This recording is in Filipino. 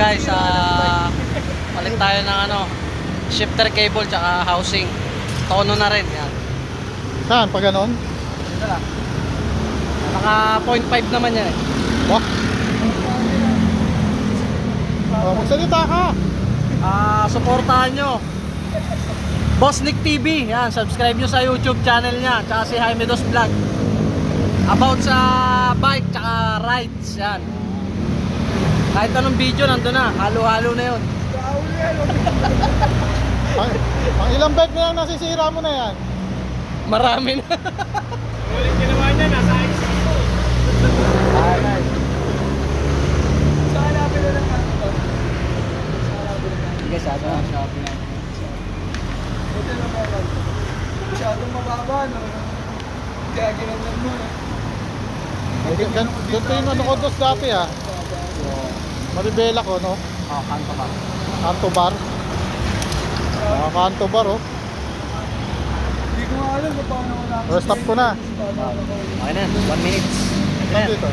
guys, palit tayo ng ano, shifter cable tsaka housing. Tono na rin yan. Saan? Pa ganon? Ito lang. Naka 0.5 naman yan eh. Wah! Oh, magsalita ka! Suportahan nyo Boss Nick TV, yan, subscribe nyo sa YouTube channel niya, tsaka si Jaime Dos Vlog. About sa bike tsaka rides, yan. Kahit anong video nandun na, halo-halo na yun. Ang ilang bike na lang nasisira mo na yan? Marami na. Ulit ginawa niya, nasa IC ko. Sa hanapin na lang ako. Sige, sabi na. Buti naman lang. Masyadong mababa, no? Kaya ginanyan mo, eh. Ganito yung ano ko dos dati ah. Maribela ko, no? Kanto ba? Kanto bar. Kanto bar, oh. Hindi ko nga alam kung paano ko lang. Rest stop ko na. Okay na, 1 minute. Saan dito?